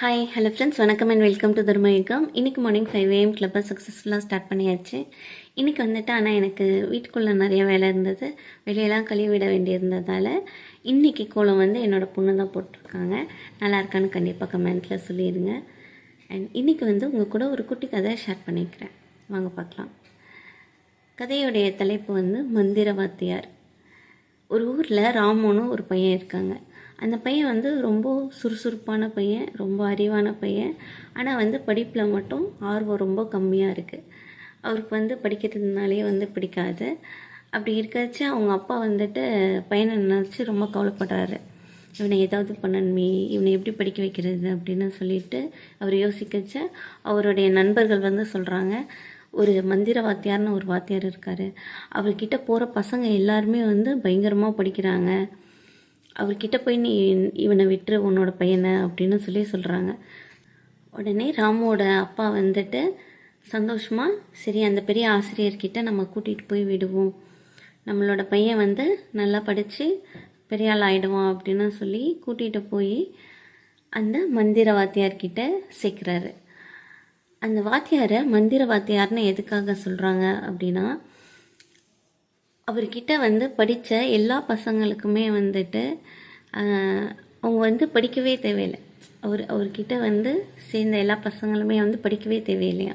Hi hello friends, வணக்கம் and welcome to தர்மயுகம். இன்றைக்கி morning 5 AM கிளப்பை சக்ஸஸ்ஃபுல்லாக ஸ்டார்ட் பண்ணியாச்சு. இன்றைக்கி வந்துட்டு ஆனால் எனக்கு வீட்டுக்குள்ளே நிறைய வேலை இருந்தது, வெளியெல்லாம் கழுவி விட வேண்டியிருந்ததால் இன்றைக்கி கோலம் வந்து என்னோடய பொண்ணு தான் போட்டிருக்காங்க. நல்லா இருக்கான்னு கண்டிப்பாக கமெண்ட்டில் சொல்லிடுங்க. அண்ட் இன்றைக்கி வந்து உங்கள் கூட ஒரு குட்டி கதை ஷேர் பண்ணிக்கிறேன், வாங்க பார்க்கலாம். கதையுடைய தலைப்பு வந்து மந்திரவாத்தியார். ஒரு ஊரில் ராமுன்னு ஒரு பையன் இருக்காங்க. அந்த பையன் வந்து ரொம்ப சுறுசுறுப்பான பையன், ரொம்ப அறிவான பையன். ஆனால் வந்து படிப்பில் மட்டும் ஆர்வம் ரொம்ப கம்மியாக இருக்குது. அவருக்கு வந்து படிக்கிறதுனாலே வந்து பிடிக்காது. அப்படி இருக்கச்சு அவங்க அப்பா வந்துட்டு பையனை நினச்சி ரொம்ப கவலைப்படுறாரு. இவனை ஏதாவது பண்ணணுமே, இவனை எப்படி படிக்க வைக்கிறது அப்படின்னு சொல்லிட்டு அவர் யோசிக்கச்ச அவருடைய நண்பர்கள் வந்து சொல்கிறாங்க, ஒரு மந்திர வாத்தியார்னு ஒரு வாத்தியார் இருக்கார், அவர்கிட்ட போகிற பசங்க எல்லாருமே வந்து பயங்கரமாக படிக்கிறாங்க, அவர்கிட்ட போய் நீ இவனை விட்டுரு உன்னோட பையனை அப்படின்னு சொல்கிறாங்க. உடனே ராமுவோட அப்பா வந்துட்டு சந்தோஷமாக, சரி அந்த பெரிய ஆசிரியர்கிட்ட நம்ம கூட்டிகிட்டு போய் விடுவோம், நம்மளோட பையன் வந்து நல்லா படித்து பெரிய ஆள் ஆகிடுவான் அப்படின்னு சொல்லி கூட்டிகிட்டு போய் அந்த மந்திர வாத்தியார்கிட்ட சேர்க்குறாரு. அந்த வாத்தியாரை மந்திர வாத்தியார்னு எதுக்காக சொல்கிறாங்க அப்படின்னா, அவர்கிட்ட வந்து படித்த எல்லா பசங்களுக்குமே வந்துட்டு அவங்க வந்து படிக்கவே தேவையில்லை. அவர்கிட்ட வந்து சேர்ந்த எல்லா பசங்களுமே வந்து படிக்கவே தேவையில்லையா,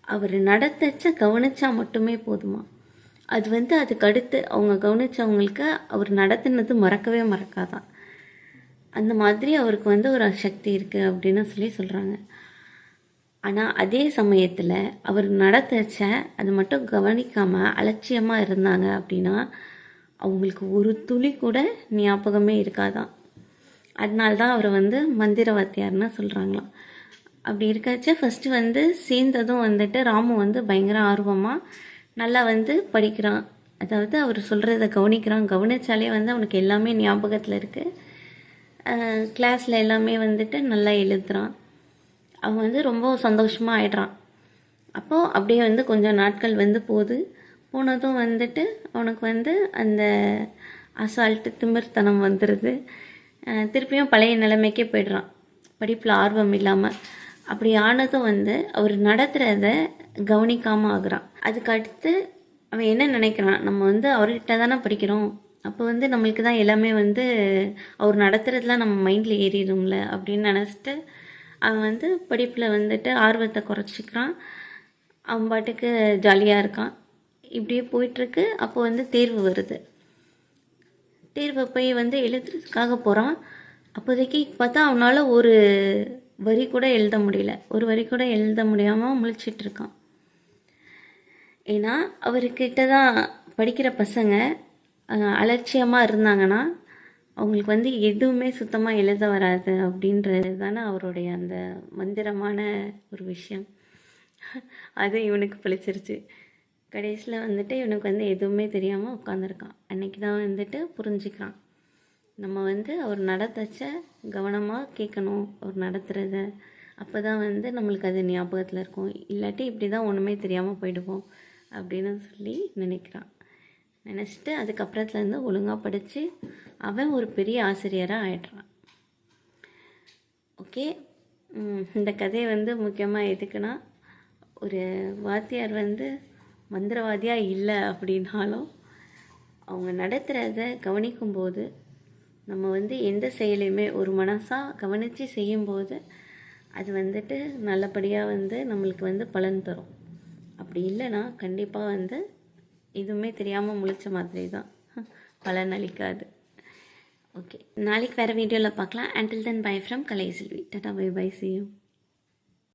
அவர் நடத்தச்ச கவனித்தா மட்டுமே போதுமா. அது வந்து அதுக்கு அடுத்து அவங்க கவனித்தவங்களுக்கு அவர் நடத்தினது மறக்கவே மறக்காதான். அந்த மாதிரி அவருக்கு வந்து ஒரு சக்தி இருக்குது அப்படின்னு சொல்கிறாங்க. ஆனால் அதே சமயத்தில் அவர் நடத்தச்ச அது மட்டும் கவனிக்காமல் அலட்சியமாக இருந்தாங்க அப்படின்னா அவங்களுக்கு ஒரு துளி கூட ஞாபகமே இருக்காதான். அதனால்தான் அவர் வந்து மந்திரவாத்தியார்னு சொல்கிறாங்களாம். அப்படி இருக்காச்ச ஃபஸ்ட்டு வந்து சேர்ந்ததும் வந்துட்டு ராமு வந்து பயங்கர ஆர்வமாக நல்லா வந்து படிக்கிறான். அதாவது அவர் சொல்கிறத கவனிக்கிறான். கவனித்தாலே வந்து அவனுக்கு எல்லாமே ஞாபகத்தில் இருக்குது. கிளாஸில் எல்லாமே வந்துட்டு நல்லா எழுதுகிறான். அவன் வந்து ரொம்ப சந்தோஷமாக ஆயிடுறான். அப்போது அப்படியே வந்து கொஞ்சம் நாட்கள் வந்து போனதும் வந்துட்டு அவனுக்கு வந்து அந்த அசால்ட்டு திமிர்த்தனம் வந்துடுது. திருப்பியும் பழைய நிலைமைக்கே போய்ட்றான், படிப்பில் ஆர்வம் இல்லாமல். அப்படி ஆனதும் வந்து அவர் நடத்துகிறத கவனிக்காமல் ஆகுறான். அதுக்கு அடுத்து அவன் என்ன நினைக்கிறான், நம்ம வந்து அவர்கிட்ட தானே படிக்கிறோம், அப்போ வந்து நம்மளுக்கு தான் எல்லாமே வந்து அவர் நடத்துகிறதுலாம் நம்ம மைண்டில் ஏறிடும்ல அப்படின்னு நினச்சிட்டு அவன் வந்து படிப்பில் வந்துட்டு ஆர்வத்தை குறைச்சிக்கிறான். அவன் பாட்டுக்கு ஜாலியாக இருக்கான். இப்படியே போயிட்டுருக்கு. அப்போ வந்து தேர்வு வருது. தேர்வை போய் வந்து எழுதுறதுக்காக போகிறான். அப்போதைக்கு பார்த்தா அவனால் ஒரு வரி கூட எழுத முடியல. ஒரு வரி கூட எழுத முடியாமல் முழிச்சிட்ருக்கான். ஏன்னா அவர்கிட்ட தான் படிக்கிற பசங்க அலட்சியமாக இருந்தாங்கன்னா அவங்களுக்கு வந்து எதுவுமே சுத்தமாக எழுத வராது அப்படின்றது தானே அவருடைய அந்த மந்திரமான ஒரு விஷயம். அது இவனுக்கு பழிச்சிருச்சு. கடைசியில் வந்துட்டு இவனுக்கு வந்து எதுவுமே தெரியாமல் உட்காந்துருக்கான். அன்றைக்கி தான் வந்துட்டு புரிஞ்சுக்கிறான், நம்ம வந்து அவர் நடத்தச்ச கவனமாக கேட்கணும் அவர் நடத்துகிறத. அப்போ தான் வந்து நம்மளுக்கு அது ஞாபகத்தில் இருக்கும். இல்லாட்டி இப்படி தான் ஒன்றுமே தெரியாமல் போயிடுவோம் அப்படின்னு நினைக்கிறான். நினச்சிட்டு அதுக்கப்புறத்துலேருந்து ஒழுங்காக படித்து அவன் ஒரு பெரிய ஆசிரியராக ஆயிடுறான். ஓகே, இந்த கதையை வந்து முக்கியமாக எதுக்குன்னா, ஒரு வாத்தியார் வந்து மந்திரவாதியாக இல்லை அப்படின்னாலும் அவங்க நடத்துகிறத கவனிக்கும்போது நம்ம வந்து எந்த செயலையுமே ஒரு மனசாக கவனித்து செய்யும்போது அது வந்துட்டு நல்லபடியாக வந்து நம்மளுக்கு வந்து பலன் தரும். அப்படி இல்லைன்னா கண்டிப்பாக வந்து எதுவுமே தெரியாமல் முழிச்ச மாதிரி தான், பலன் அளிக்காது. ஓகே, நாளைக்கு வேறு வீடியோவில் பார்க்கலாம். until then bye from Kalai Selvi. டாடா, பை பை, see you.